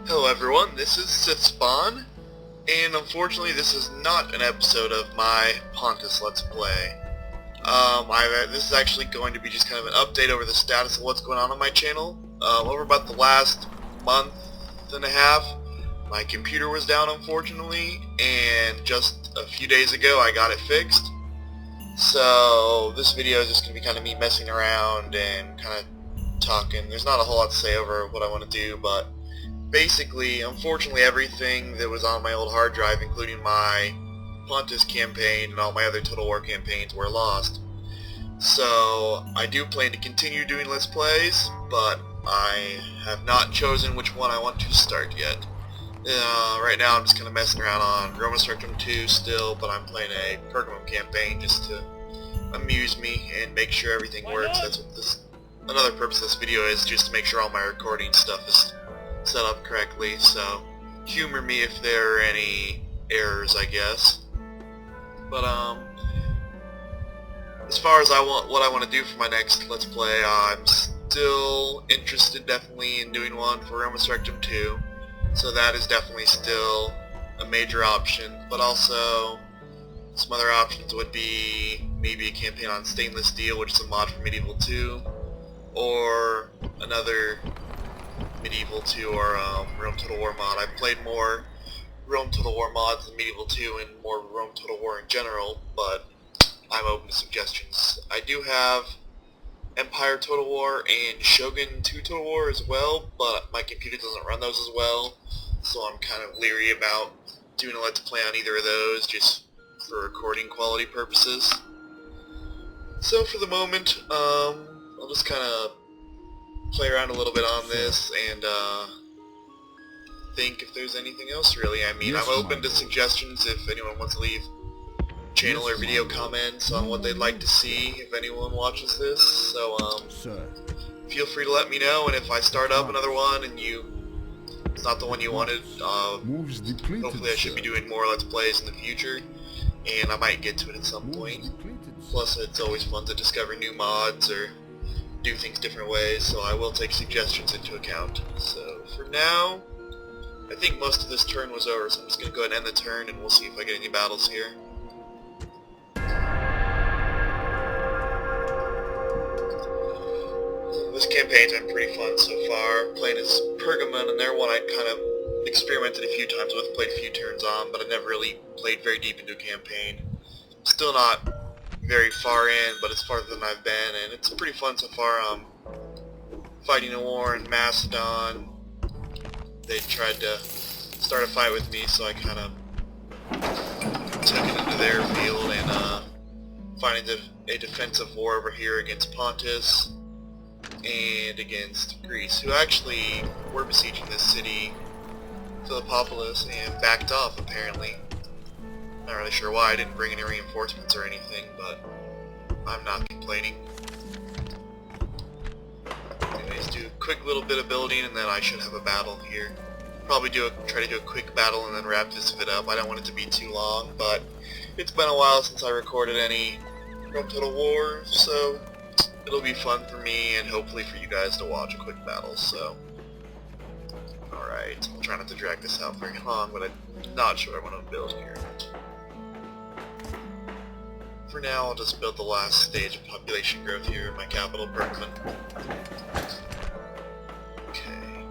Hello everyone, this is Sith Spawn, and unfortunately this is not an episode of my Pontus Let's Play. This is actually going to be just kind of an update over the status of what's going on my channel. Over about the last month and a half, my computer was down unfortunately, and just a few days ago I got it fixed. So this video is just going to be kind of me messing around and kind of talking. There's not a whole lot to say over what I want to do, but basically, unfortunately, everything that was on my old hard drive, including my Pontus campaign and all my other Total War campaigns, were lost. So I do plan to continue doing Let's Plays, but I have not chosen which one I want to start yet. Right now I'm just kind of messing around on Roma Spectrum 2 still, but I'm playing a Pergamon campaign just to amuse me and make sure everything works. That's what this, another purpose of this video is, just to make sure all my recording stuff is set up correctly, so humor me if there are any errors, I guess. But as far as what I want to do for my next Let's Play, I'm still interested definitely in doing one for Roma Spectrum 2, so that is definitely still a major option. But also some other options would be maybe a campaign on Stainless Steel, which is a mod for Medieval 2, or another Medieval 2 or Rome Total War mod. I've played more Rome Total War mods than Medieval 2 and more Rome Total War in general, but I'm open to suggestions. I do have Empire Total War and Shogun 2 Total War as well, but my computer doesn't run those as well, so I'm kind of leery about doing a Let's Play on either of those, just for recording quality purposes. So for the moment, I'll just kind of play around a little bit on this and think if there's anything else really. I mean, I'm open to suggestions if anyone wants to leave channel or video comments on what they'd like to see if anyone watches this. So feel free to let me know, and if I start up another one and it's not the one you wanted, hopefully I should be doing more Let's Plays in the future, and I might get to it at some point. Plus it's always fun to discover new mods or do things different ways, so I will take suggestions into account. So for now, I think most of this turn was over, so I'm just going to go ahead and end the turn and we'll see if I get any battles here. This campaign's been pretty fun so far. Playing as Pergamon, and they're one I kind of experimented a few times with, played a few turns on, but I never really played very deep into a campaign. Still not very far in, but it's farther than I've been, and it's pretty fun so far. Fighting a war in Macedon. They tried to start a fight with me, so I kind of took it into their field and fighting a defensive war over here against Pontus and against Greece, who actually were besieging this city, Philippopolis, and backed off apparently. Not really sure why. I didn't bring any reinforcements or anything, but I'm not complaining. Anyways, do a quick little bit of building and then I should have a battle here. Probably try to do a quick battle and then wrap this bit up. I don't want it to be too long, but it's been a while since I recorded any Rome Total War, so it'll be fun for me and hopefully for you guys to watch a quick battle, so alright, I'll try not to drag this out very long, but I'm not sure what I want to build here. For now, I'll just build the last stage of population growth here in my capital, Pergamon. Okay.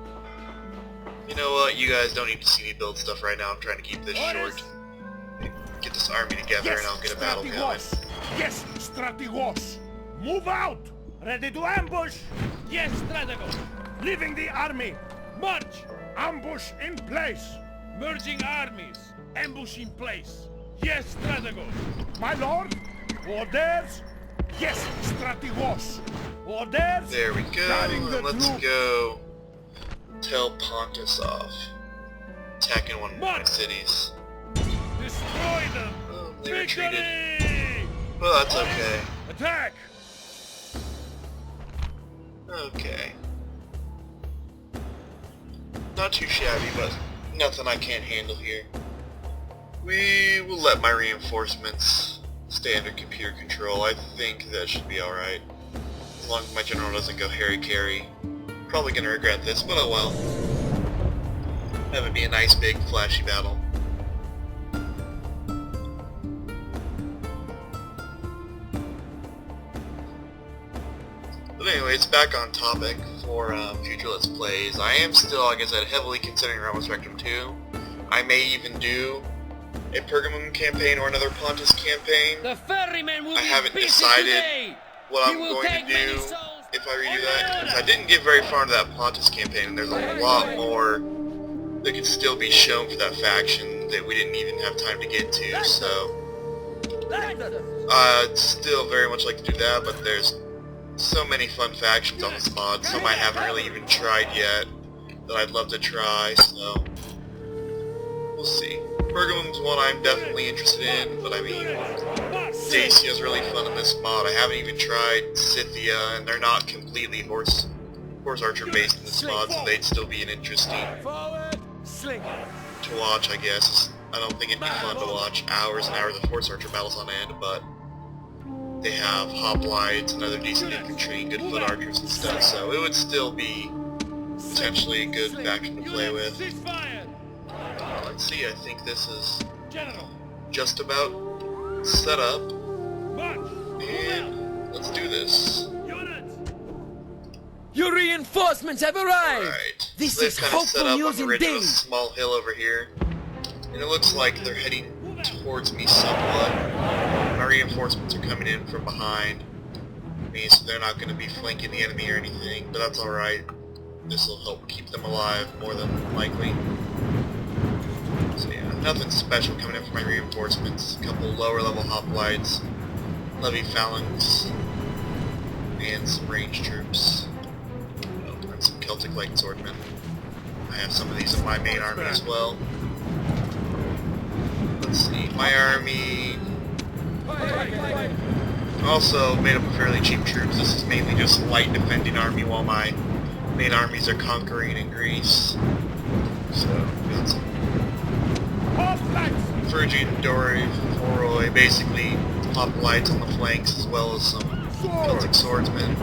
You know what? You guys don't need to see me build stuff right now. I'm trying to keep this short. Get this army together and I'll get a battle going. Yes, Strategos! Move out! Ready to ambush! Yes, Strategos! Leaving the army! March! Ambush in place! Merging armies! Ambush in place! Yes, Strategos! My lord! Orders! Yes, Strategos! Orders! There we go, and let's go tell Pontus off. Attacking one of my cities. Destroy them! Oh, they retreated. Well, that's okay. Attack! Okay. Not too shabby, but nothing I can't handle here. We will let my reinforcements stay under computer control. I think that should be alright. As long as my general doesn't go Harry Carry. Probably gonna regret this, but oh well. Have it be a nice big flashy battle. But anyways, back on topic for future Let's Plays. I am still, like I said, heavily considering Realm of Spectrum 2. I may even do a Pergamon campaign or another Pontus campaign. I haven't decided what I'm going to do if I redo that, because I didn't get very far into that Pontus campaign, and there's a lot more that could still be shown for that faction that we didn't even have time to get to, so I'd still very much like to do that, but there's so many fun factions on this mod, some I haven't really even tried yet, that I'd love to try, so we'll see. Pergamon's one I'm definitely interested in, but I mean, Dacia's really fun in this mod. I haven't even tried Scythia, and they're not completely horse archer based in this mod, so they'd still be an interesting to watch, I guess. I don't think it'd be fun to watch hours and hours of horse archer battles on end, but they have hoplites and other decent infantry, good foot archers and stuff, so it would still be potentially a good faction to play with. Let's see, I think this is just about set up, and let's do this. Your reinforcements have arrived! Alright, This so they've is kind of hopeful set up news on the ridge of a indeed. small hill over here, and it looks like they're heading towards me somewhat. My reinforcements are coming in from behind me, so they're not going to be flanking the enemy or anything, but that's alright. This will help keep them alive, more than likely. So yeah, nothing special coming in from my reinforcements. A couple lower level hoplites, levy phalanx, and some range troops. Oh, and some Celtic light swordsmen. I have some of these in my main army as well. Let's see, my army also made up of fairly cheap troops. This is mainly just a light defending army while my main armies are conquering in Greece. So, got some Phrygian, Dori, Foroi, basically hoplites on the flanks as well as some Celtic swordsmen.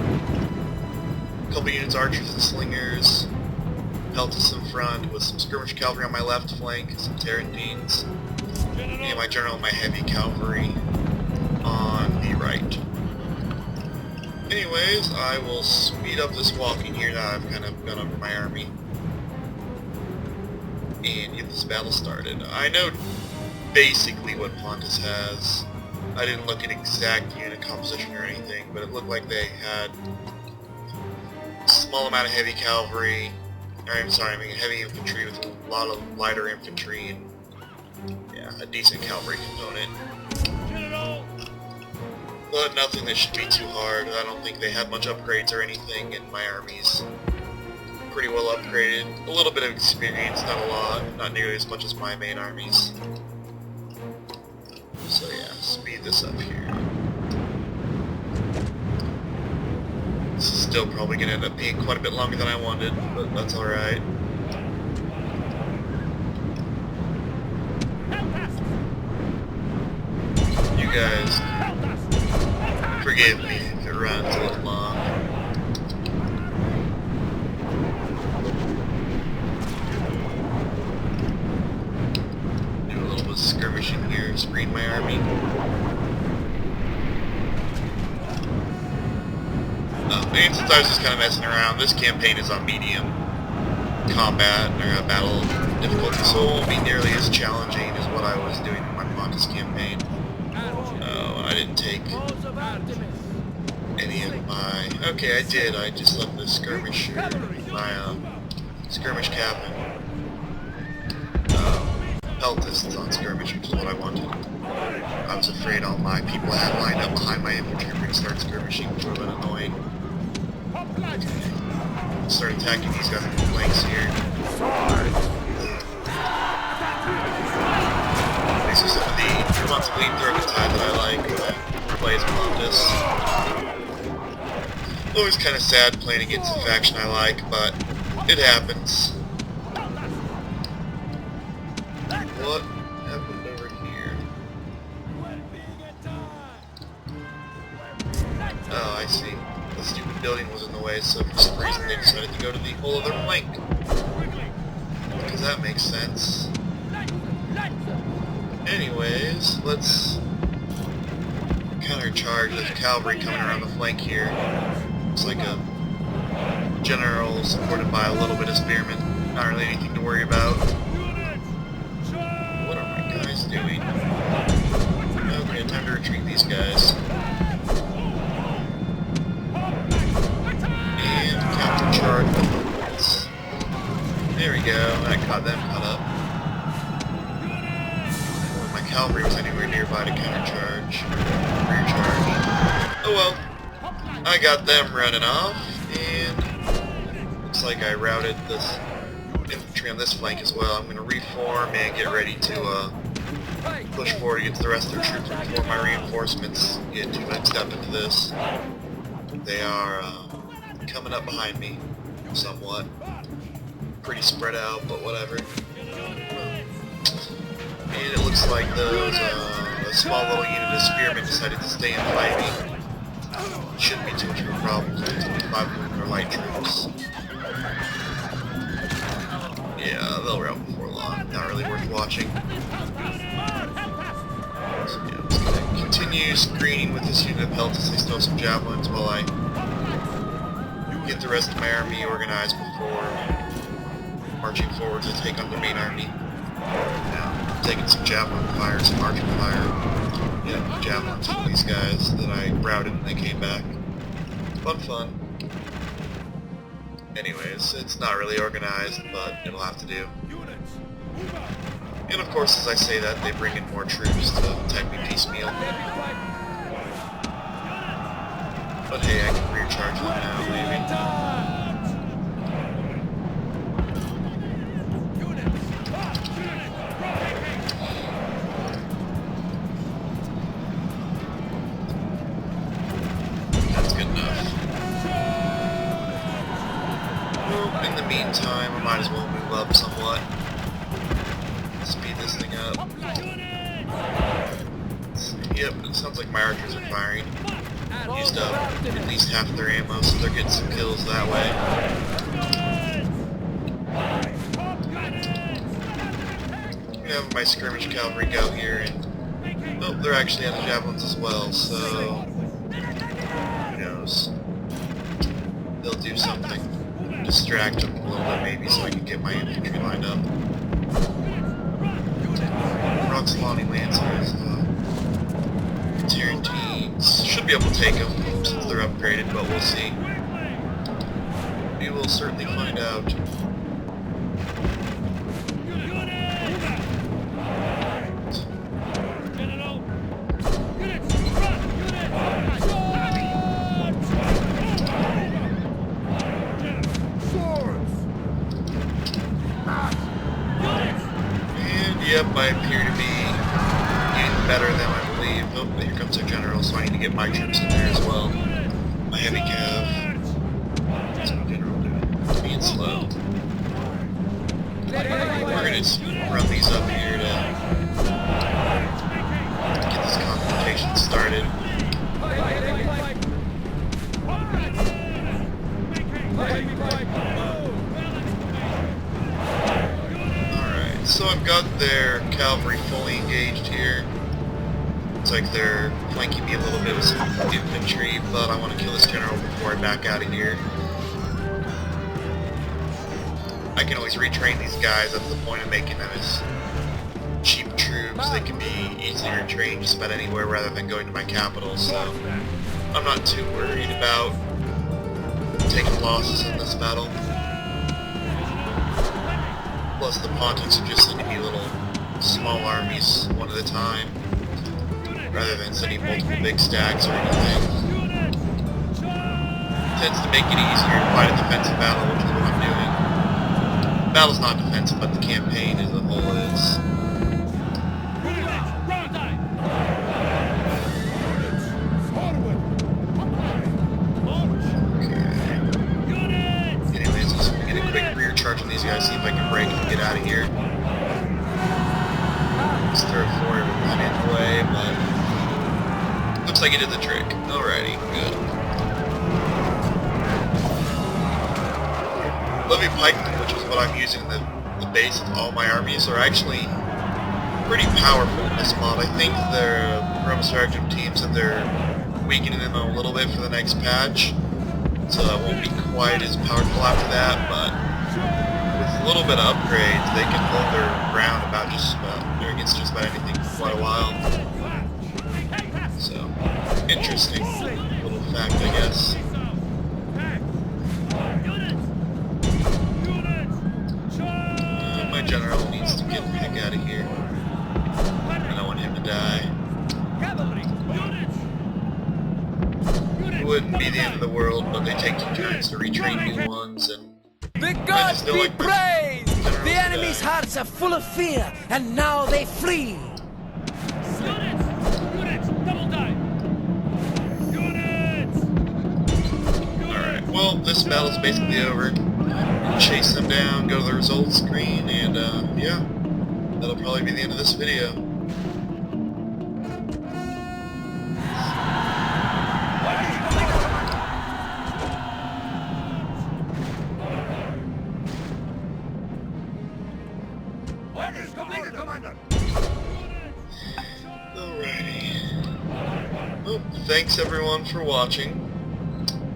A couple units archers and slingers. Peltis in front with some skirmish cavalry on my left flank, some Tarentines. And my general and my heavy cavalry on the right. Anyways, I will speed up this walking here now I've kind of gone over my army and get this battle started. I know basically what Pontus has. I didn't look at exact unit composition or anything, but it looked like they had a small amount of heavy cavalry, or I'm sorry, I mean heavy infantry with a lot of lighter infantry and yeah, a decent cavalry component. But nothing that should be too hard. I don't think they had much upgrades or anything in my armies. Pretty well upgraded. A little bit of experience, not a lot. Not nearly as much as my main armies. So yeah, speed this up here. This is still probably going to end up being quite a bit longer than I wanted, but that's alright. You guys forgive me if it runs a little long. Do a little bit of skirmishing here, screen my army. And since I was just kind of messing around, this campaign is on medium combat, or battle difficulty, so it won't be nearly as challenging as what I was doing in my Pontus campaign. I didn't take any of my... Okay, I did. I just left the skirmisher, my skirmish captain. Peltis is on skirmish, which is what I wanted. I was afraid all my people I had lined up behind my infantry were going to start skirmishing, which would have been annoying. Start attacking these guys on the flanks here. These are some of the responsive lead-throw type that I like when I play as Pontus. Always kind of sad playing against a faction I like, but it happens. What happened over here? Oh, I see. The stupid building was in the way, so for some reason they decided to go to the whole other flank. Because that makes sense. Anyways, let's countercharge the cavalry coming around the flank here. It's like a general supported by a little bit of spearmen. Not really anything to worry about. What are my guys doing? Okay, time to retreat these guys. And countercharge the movements. There we go, I got them caught up. My cavalry was anywhere nearby to countercharge. Rear charge. Oh well. I got them running off, and looks like I routed this infantry on this flank as well. I'm going to reform and get ready to push forward against the rest of their troops before my reinforcements get too mixed up into this. They are coming up behind me somewhat. Pretty spread out, but whatever. And it looks like those a small little unit of spearmen decided to stay and fight me. Shouldn't be too much of a problem. It's only 500 or light troops. Yeah, they'll rout before long. Not really worth watching. So, yeah, I'm just gonna continue screening with this unit of pelts as they still have some javelins while I get the rest of my army organized before marching forward to take on the main army. Now, I'm taking some javelin fire, some archer fire. Yeah, javelins from these guys that I routed when they came back. Fun. Anyways, it's not really organized, but it'll have to do. And of course, as I say that, they bring in more troops to attack me piecemeal. But hey, I can rear charge them now, maybe. That's good enough. Well, in the meantime, I might as well move up somewhat. Speed this thing up. Yep, it sounds like my archers are firing. Used up at least half their ammo, so they're getting some kills that way. I'm gonna have my skirmish cavalry go here, and oh, they're actually out of javelins as well, so who knows? They'll do something. Distract them a little bit maybe so I can get my infantry lined up. Roxolani Lancers, Tarantines, should be able to take them since they're upgraded, but we'll see. We will certainly find out. Yep, I appear to be getting better than I believe. Oh, here comes our general, so I need to get my troops in there as well. My heavy cav. What's my general doing? Being slow. We're gonna run these up here to get this confrontation started. So I've got their cavalry fully engaged here. Looks like they're flanking me a little bit with some infantry, but I want to kill this general before I back out of here. I can always retrain these guys. That's the point of making them as cheap troops. They can be easily retrained just about anywhere rather than going to my capital, so I'm not too worried about taking losses in this battle. Plus the Pontus are just sending me little small armies one at a time, rather than sending multiple big stacks or anything. Tends to make it easier to fight a defensive battle, which is what I'm doing. The battle's not defensive, but the campaign as a whole is. Charge on these guys, see if I can break and get out of here. Let's throw forward one in the way, but looks like it did the trick. Alrighty, good. Levy pikemen, which is what I'm using the the base of all my armies are actually pretty powerful in this mod. I think the Roma Stratagem team said they're weakening them a little bit for the next patch, so that won't be quite as powerful after that, but with a little bit of upgrades, they can hold their ground against just about anything for quite a while. So, interesting little fact, I guess. My general needs to get the heck out of here. I don't want him to die. It wouldn't be the end of the world, but they take 2 turns to retrain new ones, and The gods be like praised! The enemy's hearts are full of fear, and now they flee! Units! Double time! Units! alright, well, this battle's basically over. Chase them down, go to the results screen, and yeah, that'll probably be the end of this video. Alrighty. Well, thanks everyone for watching.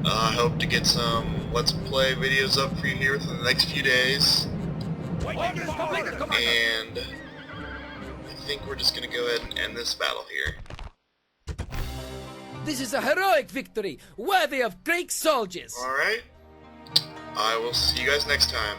I hope to get some Let's Play videos up for you here within the next few days. And I think we're just going to go ahead and end this battle here. This is a heroic victory, worthy of Greek soldiers! Alright. I will see you guys next time.